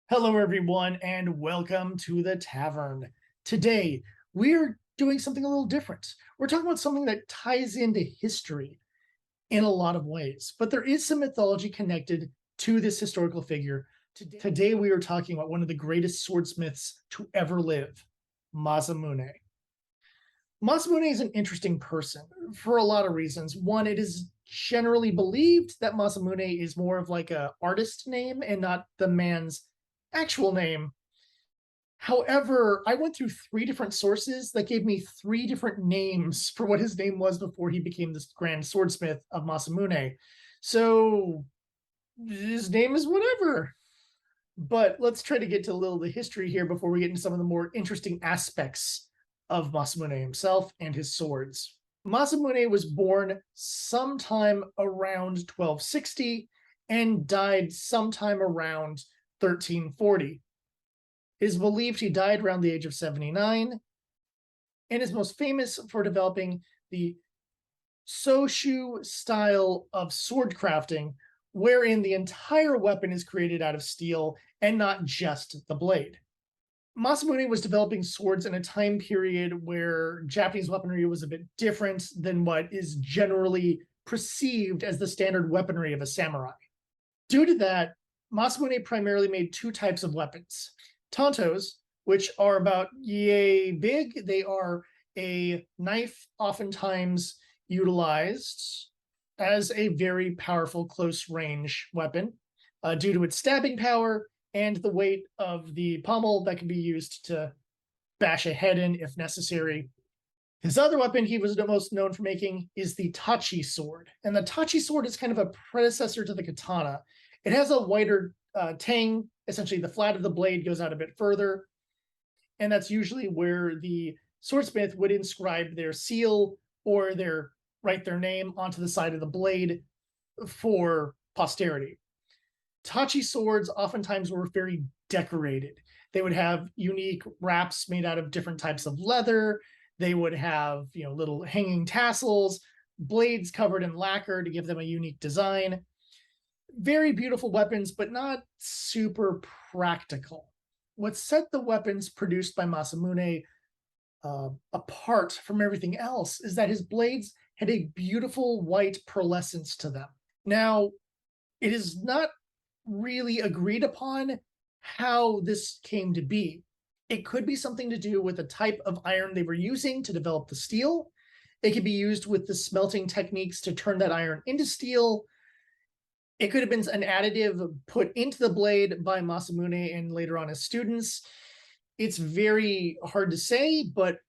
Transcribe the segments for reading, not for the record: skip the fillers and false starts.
Hello, everyone, and welcome to the Tavern. Today, we're doing something a little different. We're talking about something that ties into history in a lot of ways, but there is some mythology connected to this historical figure. Today, we are talking about one of the greatest swordsmiths to ever live, Masamune. Masamune is an interesting person for a lot of reasons. One, it is generally believed that Masamune is more of like a artist name and not the man's actual name. However, I went through three different sources that gave me three different names for what his name was before he became this grand swordsmith of Masamune. So his name is whatever. But let's try to get to a little of the history here before we get into some of the more interesting aspects of Masamune himself and his swords. Masamune was born sometime around 1260 and died sometime around 1340. It is believed he died around the age of 79 and is most famous for developing the Soshu style of sword crafting, wherein the entire weapon is created out of steel and not just the blade. Masamune was developing swords in a time period where Japanese weaponry was a bit different than what is generally perceived as the standard weaponry of a samurai. Due to that, Masamune primarily made two types of weapons. Tantos, which are about yay big. They are a knife oftentimes utilized as a very powerful close range weapon due to its stabbing power and the weight of the pommel that can be used to bash a head in if necessary. His other weapon he was most known for making is the Tachi Sword. And the Tachi Sword is kind of a predecessor to the katana. It has a wider tang. Essentially, the flat of the blade goes out a bit further. And that's usually where the swordsmith would inscribe their seal or write their name onto the side of the blade for posterity. Tachi swords oftentimes were very decorated. They would have unique wraps made out of different types of leather. They would have, little hanging tassels, blades covered in lacquer to give them a unique design. Very beautiful weapons, but not super practical. What set the weapons produced by Masamune apart from everything else is that his blades had a beautiful white pearlescence to them. Now, it is not really agreed upon how this came to be. It could be something to do with the type of iron they were using to develop the steel. It could be used with the smelting techniques to turn that iron into steel. It could have been an additive put into the blade by Masamune and later on his students. It's very hard to say, but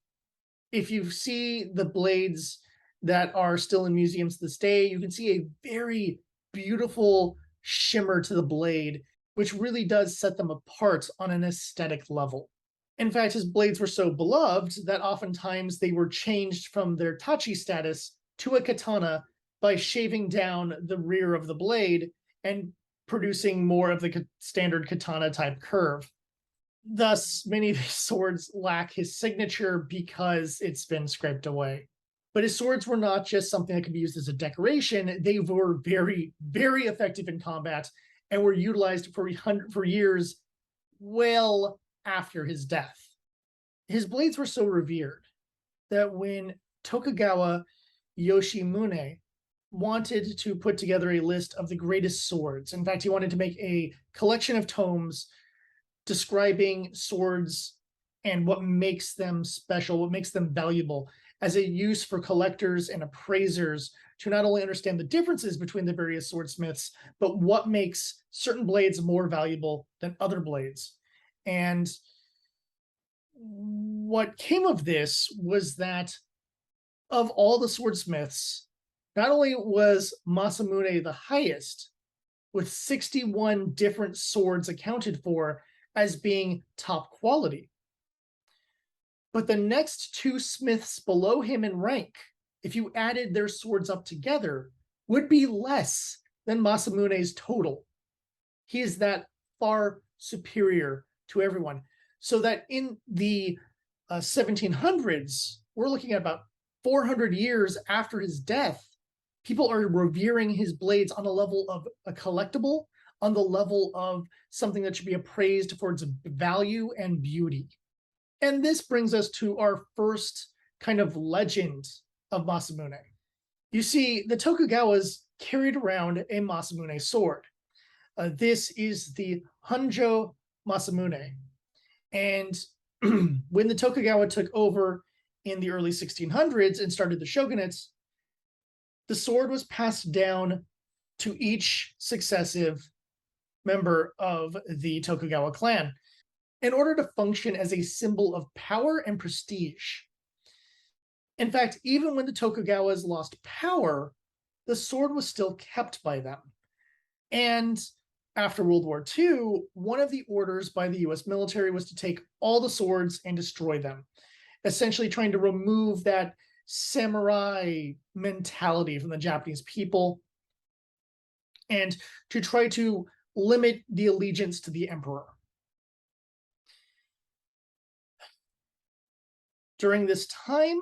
if you see the blades that are still in museums to this day, you can see a very beautiful shimmer to the blade, which really does set them apart on an aesthetic level. In fact, his blades were so beloved that oftentimes they were changed from their tachi status to a katana by shaving down the rear of the blade and producing more of the standard katana type curve. Thus, many of his swords lack his signature because it's been scraped away. But his swords were not just something that could be used as a decoration. They were very, very effective in combat and were utilized for years well after his death. His blades were so revered that when Tokugawa Yoshimune wanted to put together a list of the greatest swords, in fact, he wanted to make a collection of tomes describing swords and what makes them special, what makes them valuable, as a use for collectors and appraisers to not only understand the differences between the various swordsmiths, but what makes certain blades more valuable than other blades. And what came of this was that of all the swordsmiths, not only was Masamune the highest, with 61 different swords accounted for as being top quality, but the next two smiths below him in rank, if you added their swords up together, would be less than Masamune's total. He is that far superior to everyone. So that in the 1700s, we're looking at about 400 years after his death, people are revering his blades on a level of a collectible, on the level of something that should be appraised for its value and beauty. And this brings us to our first kind of legend of Masamune. You see, the Tokugawas carried around a Masamune sword. This is the Hanjo Masamune. And when the Tokugawa took over in the early 1600s and started the shogunates, the sword was passed down to each successive member of the Tokugawa clan in order to function as a symbol of power and prestige. In fact, even when the Tokugawas lost power, the sword was still kept by them. And after World War II, one of the orders by the US military was to take all the swords and destroy them, essentially trying to remove that samurai mentality from the Japanese people and to try to limit the allegiance to the emperor. During this time,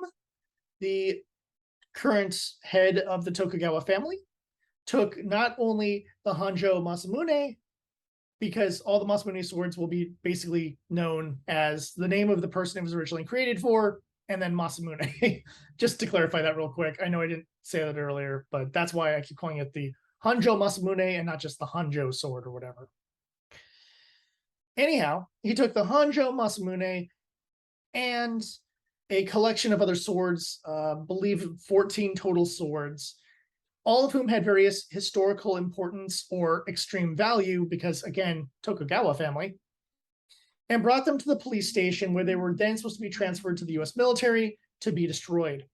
the current head of the Tokugawa family took not only the Hanjo Masamune, because all the Masamune swords will be basically known as the name of the person it was originally created for, and then Masamune. Just to clarify that real quick. I know I didn't say that earlier, but that's why I keep calling it the Hanjo Masamune and not just the Hanjo sword or whatever. Anyhow, he took the Hanjo Masamune and a collection of other swords, believe 14 total swords, all of whom had various historical importance or extreme value because, again, Tokugawa family, and brought them to the police station where they were then supposed to be transferred to the US military to be destroyed.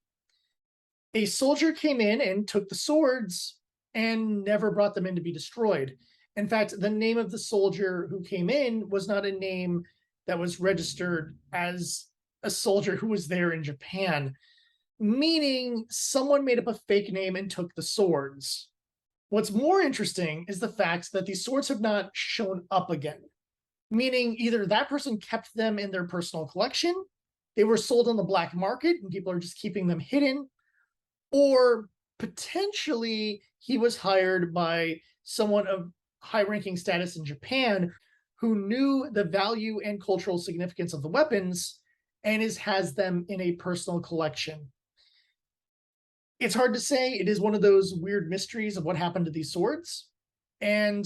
A soldier came in and took the swords and never brought them in to be destroyed. In fact, the name of the soldier who came in was not a name that was registered as a soldier who was there in Japan, meaning someone made up a fake name and took the swords. What's more interesting is the fact that these swords have not shown up again, meaning either that person kept them in their personal collection, they were sold on the black market and people are just keeping them hidden, or potentially he was hired by someone of high-ranking status in Japan who knew the value and cultural significance of the weapons and has them in a personal collection. It's hard to say. It is one of those weird mysteries of what happened to these swords. And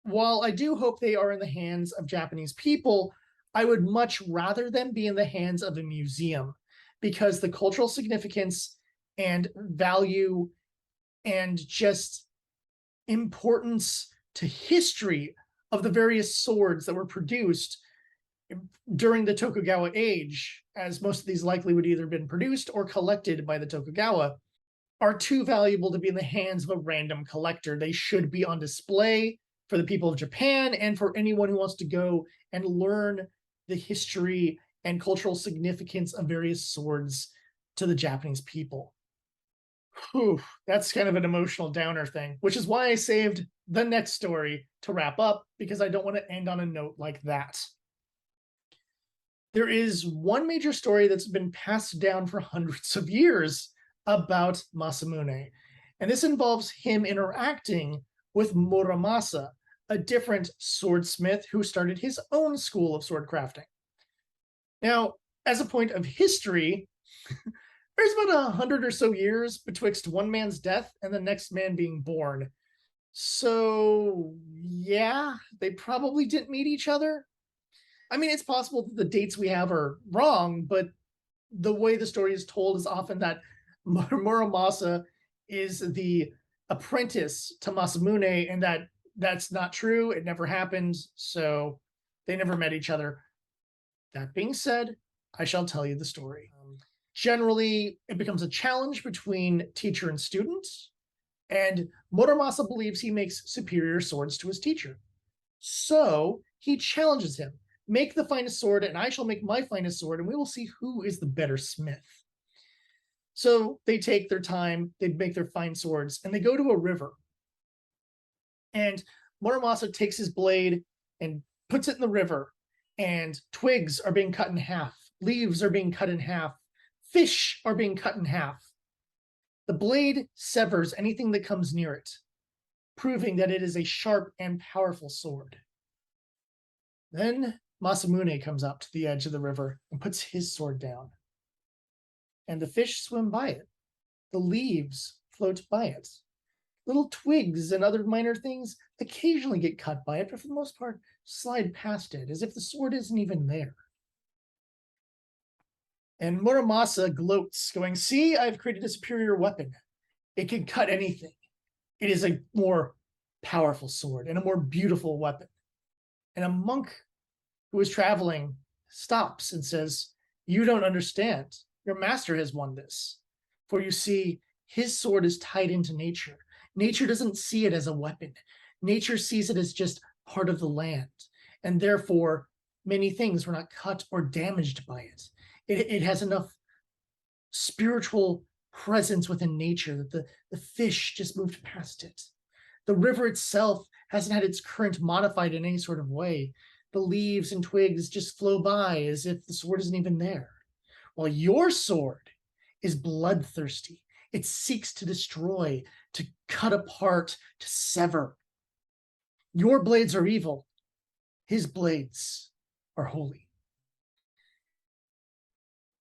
while I do hope they are in the hands of Japanese people, I would much rather them be in the hands of a museum because the cultural significance and value and just importance to history of the various swords that were produced during the Tokugawa age, as most of these likely would either have been produced or collected by the Tokugawa, are too valuable to be in the hands of a random collector. They should be on display for the people of Japan and for anyone who wants to go and learn the history and cultural significance of various swords to the Japanese people. Whew, that's kind of an emotional downer thing, which is why I saved the next story to wrap up, because I don't want to end on a note like that. There is one major story that's been passed down for hundreds of years about Masamune, and this involves him interacting with Muramasa, a different swordsmith who started his own school of sword crafting. Now, as a point of history, there's about 100 or so years betwixt one man's death and the next man being born. So, yeah, they probably didn't meet each other. I mean, it's possible that the dates we have are wrong, but the way the story is told is often that Muramasa is the apprentice to Masamune, and that's not true. It never happened, so they never met each other. That being said, I shall tell you the story. Generally, it becomes a challenge between teacher and student, and Muramasa believes he makes superior swords to his teacher. So he challenges him. Make the finest sword, and I shall make my finest sword, and we will see who is the better smith. So they take their time, they make their fine swords, and they go to a river. And Muramasa takes his blade and puts it in the river, and twigs are being cut in half, leaves are being cut in half, fish are being cut in half. The blade severs anything that comes near it. proving that it is a sharp and powerful sword. Then Masamune comes up to the edge of the river and puts his sword down, and the fish swim by it. The leaves float by it. Little twigs and other minor things occasionally get cut by it, but for the most part, slide past it as if the sword isn't even there. And Muramasa gloats, going, "See, I've created a superior weapon. It can cut anything. It is a more powerful sword and a more beautiful weapon." And a monk who is traveling stops and says, "You don't understand. Your master has won this. For you see, his sword is tied into nature. Nature doesn't see it as a weapon. Nature sees it as just part of the land. And therefore, many things were not cut or damaged by it. It has enough spiritual presence within nature that the fish just moved past it. The river itself hasn't had its current modified in any sort of way. The leaves and twigs just flow by as if the sword isn't even there. While your sword is bloodthirsty. It seeks to destroy, to cut apart, to sever. Your blades are evil. His blades are holy."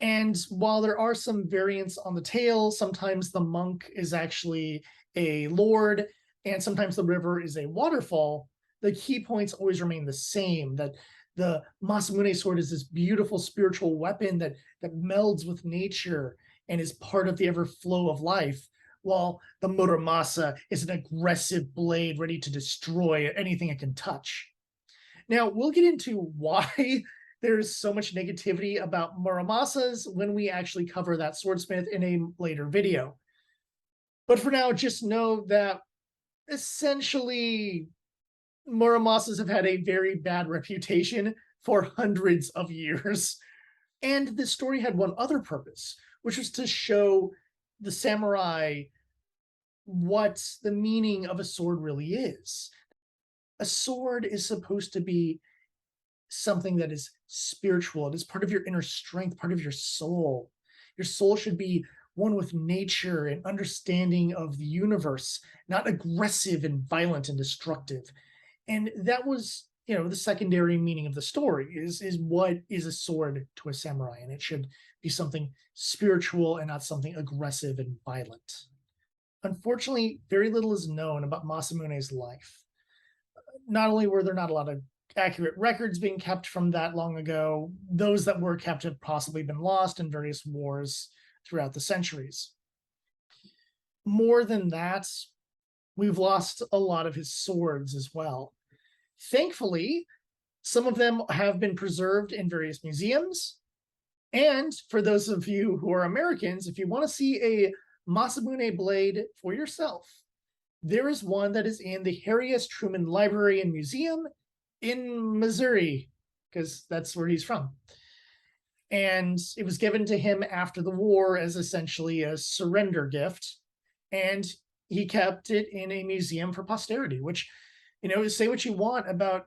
And while there are some variants on the tale, sometimes the monk is actually a lord, and sometimes the river is a waterfall, the key points always remain the same, that the Masamune sword is this beautiful spiritual weapon that melds with nature and is part of the ever flow of life, while the Muramasa is an aggressive blade ready to destroy anything it can touch. Now, we'll get into why there's so much negativity about Muramasas when we actually cover that swordsmith in a later video. But for now, just know that essentially Muramasas have had a very bad reputation for hundreds of years. And this story had one other purpose, which was to show the samurai what the meaning of a sword really is. A sword is supposed to be something that is spiritual. It is part of your inner strength, part of your soul. Your soul should be one with nature and understanding of the universe, not aggressive and violent and destructive. And that was, the secondary meaning of the story is what is a sword to a samurai, and it should be something spiritual and not something aggressive and violent. Unfortunately, very little is known about Masamune's life. Not only were there not a lot of accurate records being kept from that long ago, those that were kept have possibly been lost in various wars throughout the centuries. More than that, we've lost a lot of his swords as well. Thankfully, some of them have been preserved in various museums. And for those of you who are Americans, if you want to see a Masamune blade for yourself, there is one that is in the Harry S. Truman Library and Museum in Missouri, because that's where he's from. And it was given to him after the war as essentially a surrender gift. And he kept it in a museum for posterity, which, say what you want about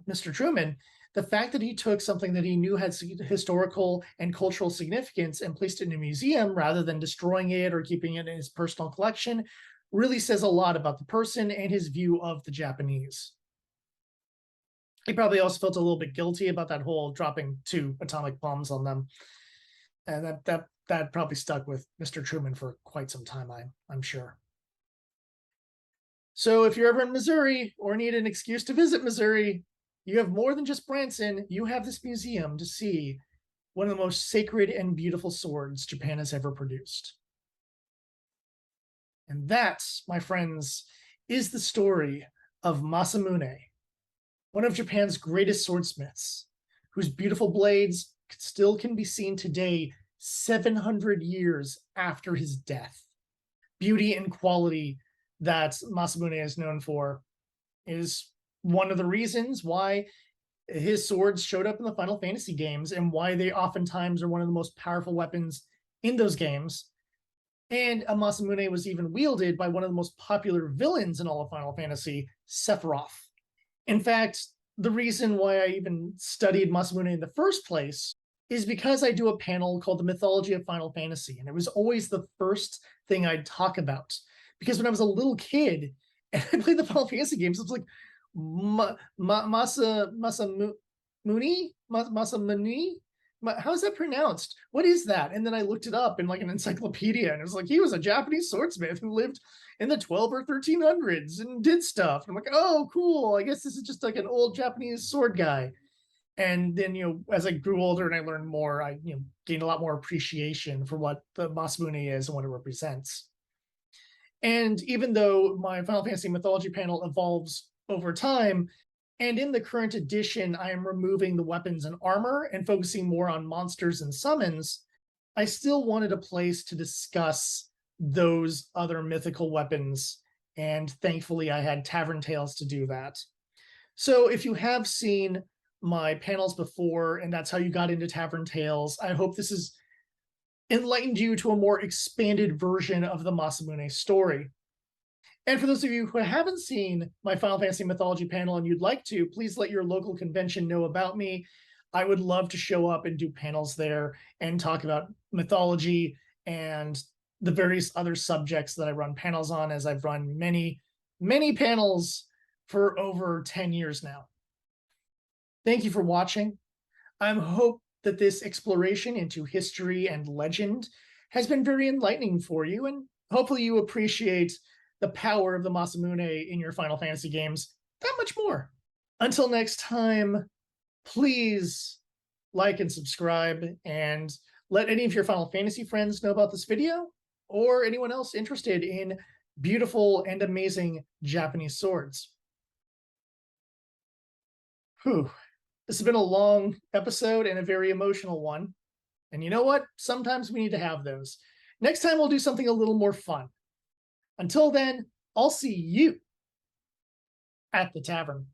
Mr. Truman. The fact that he took something that he knew had historical and cultural significance and placed it in a museum rather than destroying it or keeping it in his personal collection really says a lot about the person and his view of the Japanese. He probably also felt a little bit guilty about that whole dropping 2 atomic bombs on them. And that probably stuck with Mr. Truman for quite some time, I'm sure. So if you're ever in Missouri or need an excuse to visit Missouri, you have more than just Branson. You have this museum to see one of the most sacred and beautiful swords Japan has ever produced. And that, my friends, is the story of Masamune, one of Japan's greatest swordsmiths, whose beautiful blades still can be seen today, 700 years after his death. Beauty and quality that Masamune is known for is one of the reasons why his swords showed up in the Final Fantasy games and why they oftentimes are one of the most powerful weapons in those games. And a Masamune was even wielded by one of the most popular villains in all of Final Fantasy, Sephiroth. In fact, the reason why I even studied Masamune in the first place is because I do a panel called The Mythology of Final Fantasy, and it was always the first thing I'd talk about. Because when I was a little kid And I played the Final Fantasy games. I was like, Masamune? Masamune? How is that pronounced? What is that? And then I looked it up in like an encyclopedia, and it was like he was a Japanese swordsmith who lived in the 12 or 1300s and did stuff. And I'm like, oh, cool. I guess this is just like an old Japanese sword guy. And then, as I grew older and I learned more, I gained a lot more appreciation for what the Masamune is and what it represents. And even though my Final Fantasy mythology panel evolves over time, and in the current edition, I am removing the weapons and armor and focusing more on monsters and summons, I still wanted a place to discuss those other mythical weapons. And thankfully, I had Tavern Tales to do that. So if you have seen my panels before and that's how you got into Tavern Tales, I hope this has enlightened you to a more expanded version of the Masamune story. And for those of you who haven't seen my Final Fantasy Mythology panel and you'd like to, please let your local convention know about me. I would love to show up and do panels there and talk about mythology and the various other subjects that I run panels on, as I've run many, many panels for over 10 years now. Thank you for watching. I hope that this exploration into history and legend has been very enlightening for you, and hopefully you appreciate the power of the Masamune in your Final Fantasy games that much more. Until next time, please like and subscribe, and let any of your Final Fantasy friends know about this video, or anyone else interested in beautiful and amazing Japanese swords. Whew. This has been a long episode and a very emotional one. And you know what? Sometimes we need to have those. Next time we'll do something a little more fun. Until then, I'll see you at the tavern.